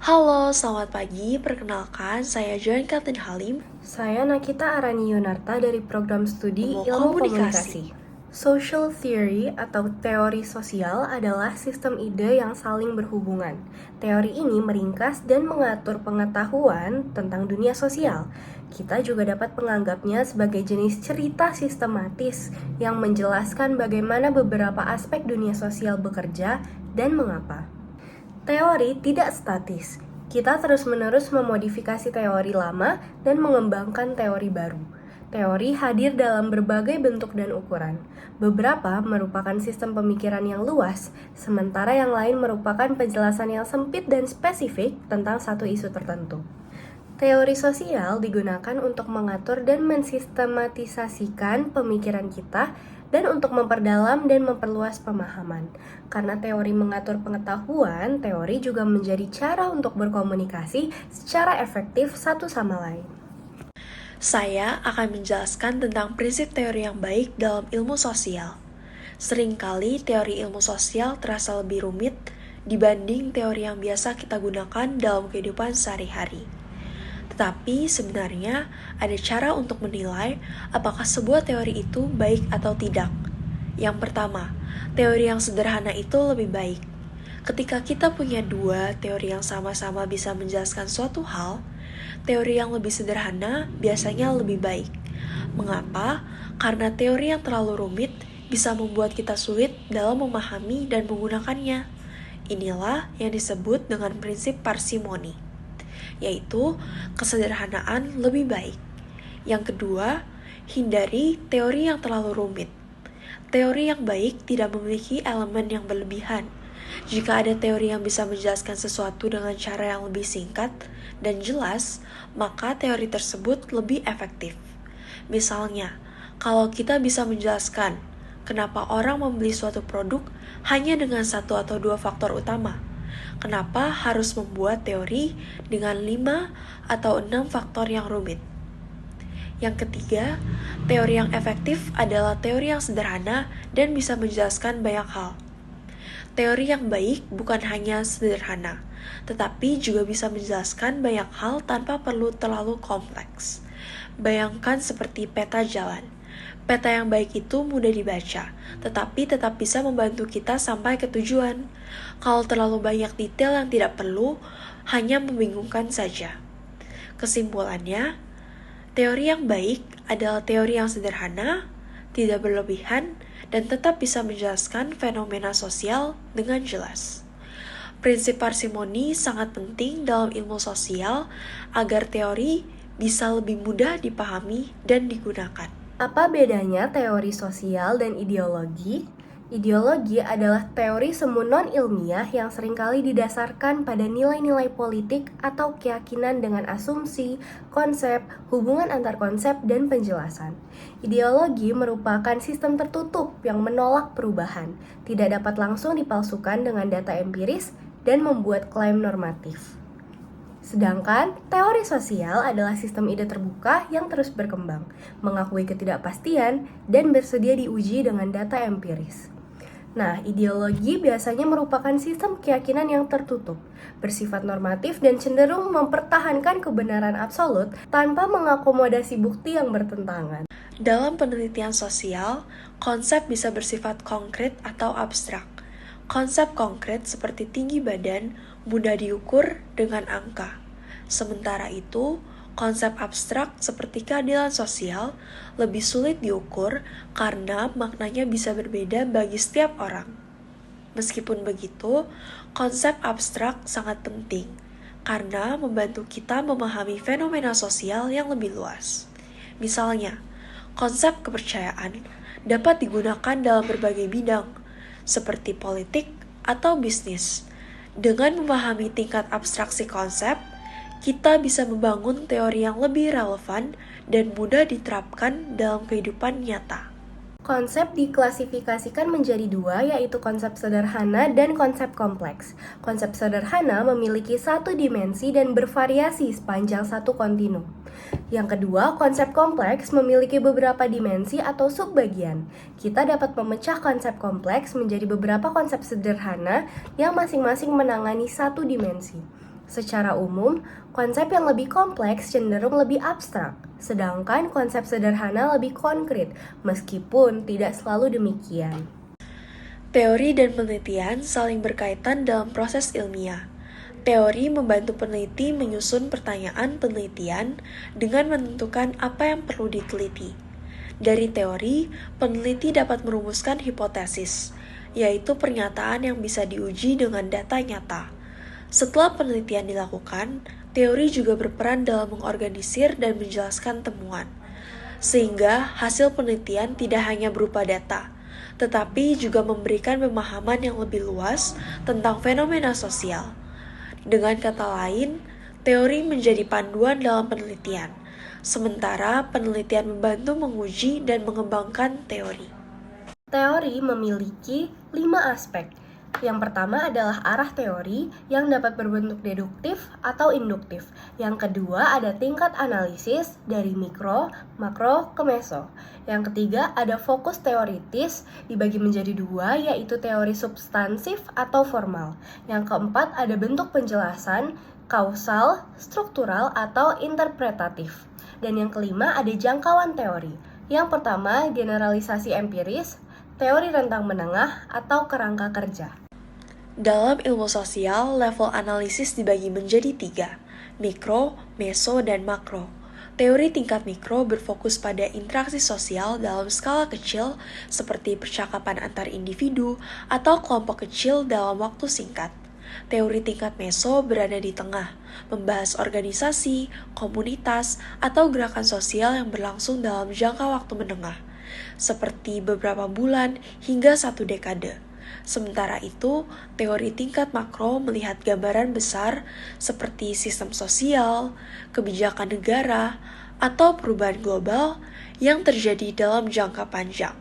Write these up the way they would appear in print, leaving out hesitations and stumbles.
Halo, selamat pagi. Perkenalkan, saya Joan Katin Halim, Saya Nakita Arani Yunarta dari program studi Ilmu Komunikasi. Social theory atau teori sosial adalah sistem ide yang saling berhubungan. Teori ini meringkas dan mengatur pengetahuan tentang dunia sosial. Kita juga dapat menganggapnya sebagai jenis cerita sistematis yang menjelaskan bagaimana beberapa aspek dunia sosial bekerja dan mengapa. Teori tidak statis. Kita terus-menerus memodifikasi teori lama dan mengembangkan teori baru. Teori hadir dalam berbagai bentuk dan ukuran. Beberapa merupakan sistem pemikiran yang luas, sementara yang lain merupakan penjelasan yang sempit dan spesifik tentang satu isu tertentu. Teori sosial digunakan untuk mengatur dan mensistematisasikan pemikiran kita dan untuk memperdalam dan memperluas pemahaman. Karena teori mengatur pengetahuan, teori juga menjadi cara untuk berkomunikasi secara efektif satu sama lain. Saya akan menjelaskan tentang prinsip teori yang baik dalam ilmu sosial. Seringkali teori ilmu sosial terasa lebih rumit dibanding teori yang biasa kita gunakan dalam kehidupan sehari-hari. Tetapi sebenarnya ada cara untuk menilai apakah sebuah teori itu baik atau tidak. Yang pertama, teori yang sederhana itu lebih baik. Ketika kita punya dua teori yang sama-sama bisa menjelaskan suatu hal, teori yang lebih sederhana biasanya lebih baik. Mengapa? Karena teori yang terlalu rumit bisa membuat kita sulit dalam memahami dan menggunakannya. Inilah yang disebut dengan prinsip parsimoni, yaitu kesederhanaan lebih baik. Yang kedua, hindari teori yang terlalu rumit. Teori yang baik tidak memiliki elemen yang berlebihan. Jika ada teori yang bisa menjelaskan sesuatu dengan cara yang lebih singkat dan jelas, maka teori tersebut lebih efektif. Misalnya, kalau kita bisa menjelaskan kenapa orang membeli suatu produk hanya dengan satu atau dua faktor utama, kenapa harus membuat teori dengan 5 atau 6 faktor yang rumit? Yang ketiga, teori yang efektif adalah teori yang sederhana dan bisa menjelaskan banyak hal. Teori yang baik bukan hanya sederhana, tetapi juga bisa menjelaskan banyak hal tanpa perlu terlalu kompleks. Bayangkan seperti peta jalan. Peta yang baik itu mudah dibaca, tetapi tetap bisa membantu kita sampai ke tujuan. Kalau terlalu banyak detail yang tidak perlu, hanya membingungkan saja. Kesimpulannya, teori yang baik adalah teori yang sederhana, tidak berlebihan, dan tetap bisa menjelaskan fenomena sosial dengan jelas. Prinsip parsimoni sangat penting dalam ilmu sosial agar teori bisa lebih mudah dipahami dan digunakan. Apa bedanya teori sosial dan ideologi? Ideologi adalah teori semu non-ilmiah yang seringkali didasarkan pada nilai-nilai politik atau keyakinan dengan asumsi, konsep, hubungan antar konsep, dan penjelasan. Ideologi merupakan sistem tertutup yang menolak perubahan, tidak dapat langsung dipalsukan dengan data empiris, dan membuat klaim normatif. Sedangkan teori sosial adalah sistem ide terbuka yang terus berkembang, mengakui ketidakpastian, dan bersedia diuji dengan data empiris. Nah, ideologi biasanya merupakan sistem keyakinan yang tertutup, bersifat normatif dan cenderung mempertahankan kebenaran absolut tanpa mengakomodasi bukti yang bertentangan. Dalam penelitian sosial, konsep bisa bersifat konkret atau abstrak. Konsep konkret seperti tinggi badan mudah diukur dengan angka. Sementara itu, konsep abstrak seperti keadilan sosial lebih sulit diukur karena maknanya bisa berbeda bagi setiap orang. Meskipun begitu, konsep abstrak sangat penting karena membantu kita memahami fenomena sosial yang lebih luas. Misalnya, konsep kepercayaan dapat digunakan dalam berbagai bidang, seperti politik atau bisnis. Dengan memahami tingkat abstraksi konsep, kita bisa membangun teori yang lebih relevan dan mudah diterapkan dalam kehidupan nyata. Konsep diklasifikasikan menjadi dua, yaitu konsep sederhana dan konsep kompleks. Konsep sederhana memiliki satu dimensi dan bervariasi sepanjang satu kontinum. Yang kedua, konsep kompleks memiliki beberapa dimensi atau subbagian. Kita dapat memecah konsep kompleks menjadi beberapa konsep sederhana yang masing-masing menangani satu dimensi. Secara umum, konsep yang lebih kompleks cenderung lebih abstrak, sedangkan konsep sederhana lebih konkret, meskipun tidak selalu demikian. Teori dan penelitian saling berkaitan dalam proses ilmiah. Teori membantu peneliti menyusun pertanyaan penelitian dengan menentukan apa yang perlu diteliti. Dari teori, peneliti dapat merumuskan hipotesis, yaitu pernyataan yang bisa diuji dengan data nyata. Setelah penelitian dilakukan, teori juga berperan dalam mengorganisir dan menjelaskan temuan, sehingga hasil penelitian tidak hanya berupa data, tetapi juga memberikan pemahaman yang lebih luas tentang fenomena sosial. Dengan kata lain, teori menjadi panduan dalam penelitian, sementara penelitian membantu menguji dan mengembangkan teori. Teori memiliki 5 aspek. Yang pertama adalah arah teori yang dapat berbentuk deduktif atau induktif. Yang kedua ada tingkat analisis dari mikro, makro, ke meso. Yang ketiga ada fokus teoritis dibagi menjadi 2, yaitu teori substansif atau formal. Yang keempat ada bentuk penjelasan, kausal, struktural, atau interpretatif. Dan yang kelima ada jangkauan teori. Yang pertama generalisasi empiris, teori rentang menengah, atau kerangka kerja. Dalam ilmu sosial, level analisis dibagi menjadi 3, mikro, meso, dan makro. Teori tingkat mikro berfokus pada interaksi sosial dalam skala kecil seperti percakapan antar individu atau kelompok kecil dalam waktu singkat. Teori tingkat meso berada di tengah, membahas organisasi, komunitas, atau gerakan sosial yang berlangsung dalam jangka waktu menengah, seperti beberapa bulan hingga 1 dekade. Sementara itu, teori tingkat makro melihat gambaran besar seperti sistem sosial, kebijakan negara, atau perubahan global yang terjadi dalam jangka panjang,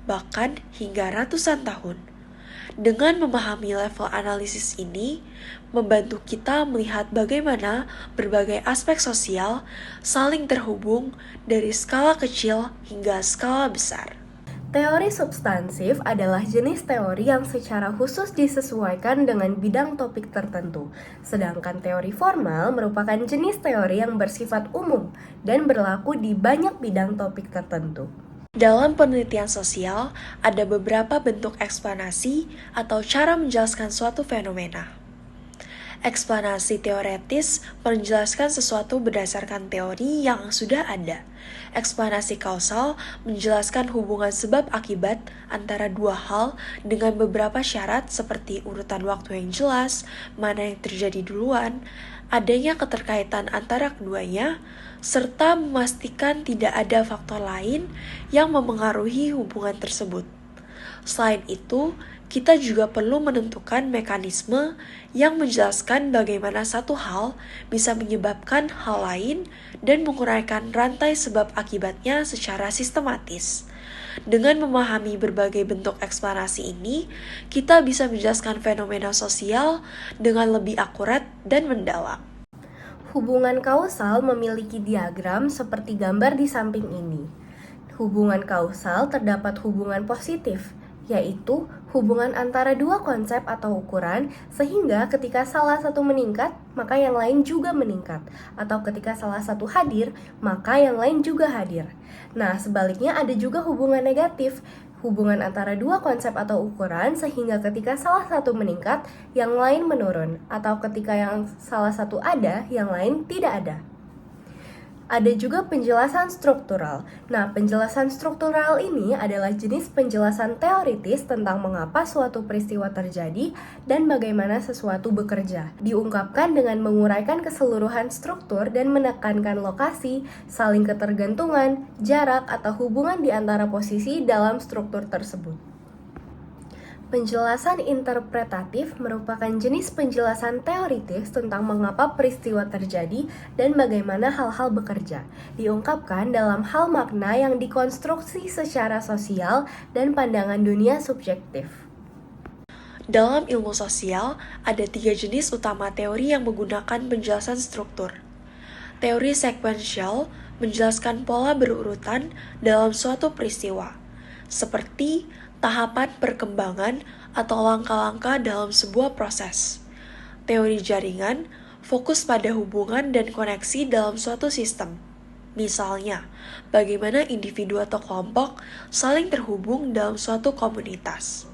bahkan hingga ratusan tahun. Dengan memahami level analisis ini, membantu kita melihat bagaimana berbagai aspek sosial saling terhubung dari skala kecil hingga skala besar. Teori substansif adalah jenis teori yang secara khusus disesuaikan dengan bidang topik tertentu, sedangkan teori formal merupakan jenis teori yang bersifat umum dan berlaku di banyak bidang topik tertentu. Dalam penelitian sosial, ada beberapa bentuk eksplanasi atau cara menjelaskan suatu fenomena. Eksplanasi teoretis menjelaskan sesuatu berdasarkan teori yang sudah ada. Eksplanasi kausal menjelaskan hubungan sebab akibat antara dua hal dengan beberapa syarat seperti urutan waktu yang jelas, mana yang terjadi duluan, adanya keterkaitan antara keduanya, serta memastikan tidak ada faktor lain yang memengaruhi hubungan tersebut. Selain itu, kita juga perlu menentukan mekanisme yang menjelaskan bagaimana satu hal bisa menyebabkan hal lain dan menguraikan rantai sebab akibatnya secara sistematis. Dengan memahami berbagai bentuk eksplanasi ini, kita bisa menjelaskan fenomena sosial dengan lebih akurat dan mendalam. Hubungan kausal memiliki diagram seperti gambar di samping ini. Hubungan kausal terdapat hubungan positif, yaitu hubungan antara dua konsep atau ukuran, sehingga ketika salah satu meningkat, maka yang lain juga meningkat, atau ketika salah satu hadir, maka yang lain juga hadir. Nah, sebaliknya ada juga hubungan negatif, hubungan antara dua konsep atau ukuran, sehingga ketika salah satu meningkat, yang lain menurun, atau ketika yang salah satu ada, yang lain tidak ada. Ada juga penjelasan struktural. Nah, penjelasan struktural ini adalah jenis penjelasan teoritis tentang mengapa suatu peristiwa terjadi dan bagaimana sesuatu bekerja. Diungkapkan dengan menguraikan keseluruhan struktur dan menekankan lokasi, saling ketergantungan, jarak, atau hubungan di antara posisi dalam struktur tersebut. Penjelasan interpretatif merupakan jenis penjelasan teoritis tentang mengapa peristiwa terjadi dan bagaimana hal-hal bekerja. Diungkapkan dalam hal makna yang dikonstruksi secara sosial dan pandangan dunia subjektif. Dalam ilmu sosial, ada 3 jenis utama teori yang menggunakan penjelasan struktur. Teori sekuensial menjelaskan pola berurutan dalam suatu peristiwa, seperti tahapan perkembangan atau langkah-langkah dalam sebuah proses. Teori jaringan fokus pada hubungan dan koneksi dalam suatu sistem. Misalnya, bagaimana individu atau kelompok saling terhubung dalam suatu komunitas.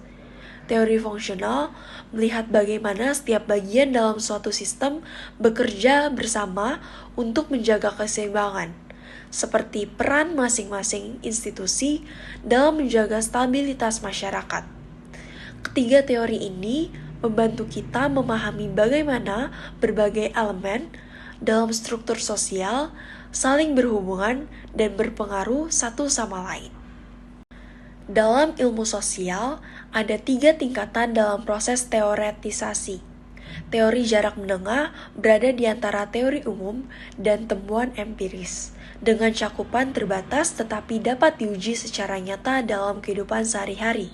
Teori fungsional melihat bagaimana setiap bagian dalam suatu sistem bekerja bersama untuk menjaga keseimbangan, seperti peran masing-masing institusi dalam menjaga stabilitas masyarakat. Ketiga teori ini membantu kita memahami bagaimana berbagai elemen dalam struktur sosial saling berhubungan dan berpengaruh satu sama lain. Dalam ilmu sosial, ada 3 tingkatan dalam proses teoretisasi. Teori jarak menengah berada di antara teori umum dan temuan empiris, dengan cakupan terbatas tetapi dapat diuji secara nyata dalam kehidupan sehari-hari.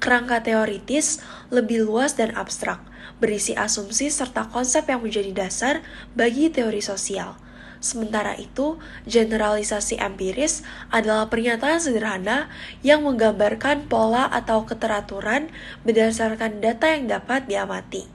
Kerangka teoritis lebih luas dan abstrak, berisi asumsi serta konsep yang menjadi dasar bagi teori sosial. Sementara itu, generalisasi empiris adalah pernyataan sederhana yang menggambarkan pola atau keteraturan berdasarkan data yang dapat diamati.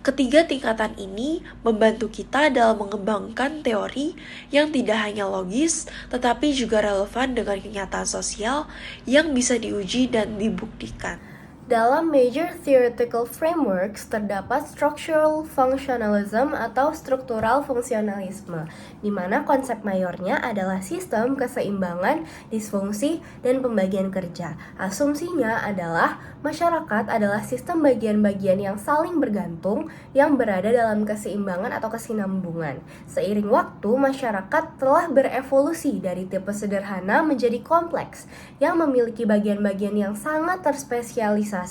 Ketiga tingkatan ini membantu kita dalam mengembangkan teori yang tidak hanya logis, tetapi juga relevan dengan kenyataan sosial yang bisa diuji dan dibuktikan. Dalam major theoretical frameworks terdapat structural functionalism atau struktural fungsionalisme, di mana konsep mayornya adalah sistem keseimbangan, disfungsi, dan pembagian kerja. Asumsinya adalah masyarakat adalah sistem bagian-bagian yang saling bergantung yang berada dalam keseimbangan atau kesinambungan. Seiring waktu, masyarakat telah berevolusi dari tipe sederhana menjadi kompleks yang memiliki bagian-bagian yang sangat terspesialisasi.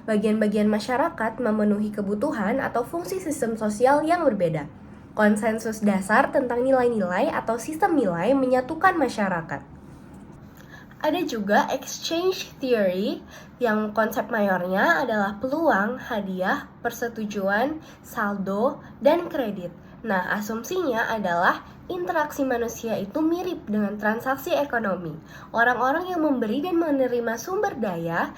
Bagian-bagian masyarakat memenuhi kebutuhan atau fungsi sistem sosial yang berbeda. Konsensus dasar tentang nilai-nilai atau sistem nilai menyatukan masyarakat. Ada juga exchange theory yang konsep mayornya adalah peluang, hadiah, persetujuan, saldo, dan kredit. Nah, asumsinya adalah interaksi manusia itu mirip dengan transaksi ekonomi. Orang-orang yang memberi dan menerima sumber daya,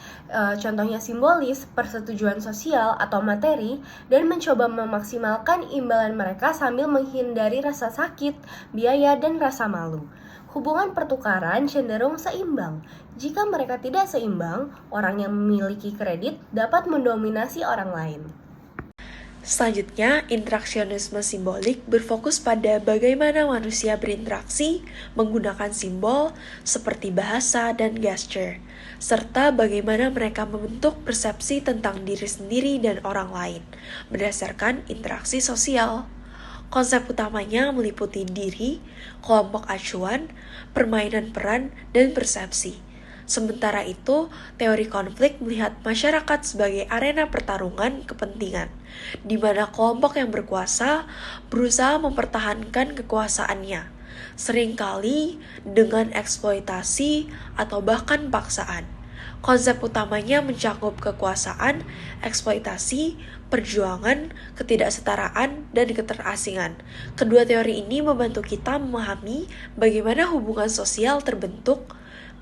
contohnya simbolis, persetujuan sosial atau materi, dan mencoba memaksimalkan imbalan mereka sambil menghindari rasa sakit, biaya, dan rasa malu. Hubungan pertukaran cenderung seimbang. Jika mereka tidak seimbang, orang yang memiliki kredit dapat mendominasi orang lain. Selanjutnya, interaksionisme simbolik berfokus pada bagaimana manusia berinteraksi menggunakan simbol seperti bahasa dan gesture, serta bagaimana mereka membentuk persepsi tentang diri sendiri dan orang lain berdasarkan interaksi sosial. Konsep utamanya meliputi diri, kelompok acuan, permainan peran, dan persepsi. Sementara itu, teori konflik melihat masyarakat sebagai arena pertarungan kepentingan, di mana kelompok yang berkuasa berusaha mempertahankan kekuasaannya, seringkali dengan eksploitasi atau bahkan paksaan. Konsep utamanya mencakup kekuasaan, eksploitasi, perjuangan, ketidaksetaraan, dan keterasingan. Kedua teori ini membantu kita memahami bagaimana hubungan sosial terbentuk,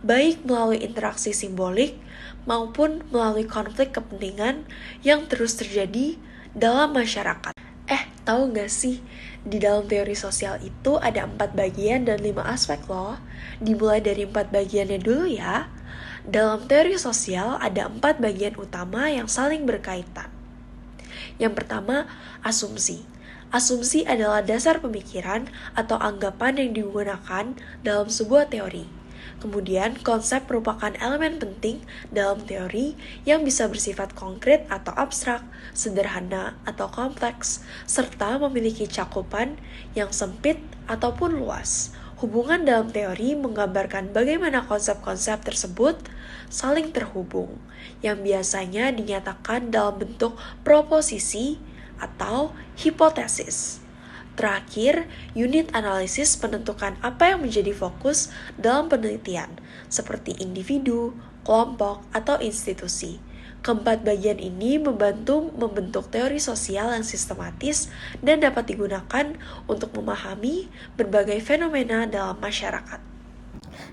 baik melalui interaksi simbolik maupun melalui konflik kepentingan yang terus terjadi dalam masyarakat. Tahu gak sih, di dalam teori sosial itu ada 4 bagian dan 5 aspek loh. Dimulai dari 4 bagiannya dulu ya. Dalam teori sosial ada 4 bagian utama yang saling berkaitan. Yang pertama, asumsi. Asumsi adalah dasar pemikiran atau anggapan yang digunakan dalam sebuah teori. Kemudian, konsep merupakan elemen penting dalam teori yang bisa bersifat konkret atau abstrak, sederhana atau kompleks, serta memiliki cakupan yang sempit ataupun luas. Hubungan dalam teori menggambarkan bagaimana konsep-konsep tersebut saling terhubung, yang biasanya dinyatakan dalam bentuk proposisi atau hipotesis. Terakhir, unit analisis menentukan apa yang menjadi fokus dalam penelitian, seperti individu, kelompok, atau institusi. Keempat bagian ini membantu membentuk teori sosial yang sistematis dan dapat digunakan untuk memahami berbagai fenomena dalam masyarakat.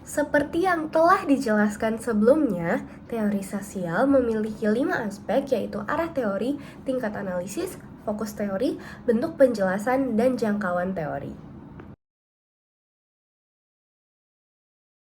Seperti yang telah dijelaskan sebelumnya, teori sosial memiliki 5 aspek yaitu arah teori, tingkat analisis, fokus teori, bentuk penjelasan, dan jangkauan teori.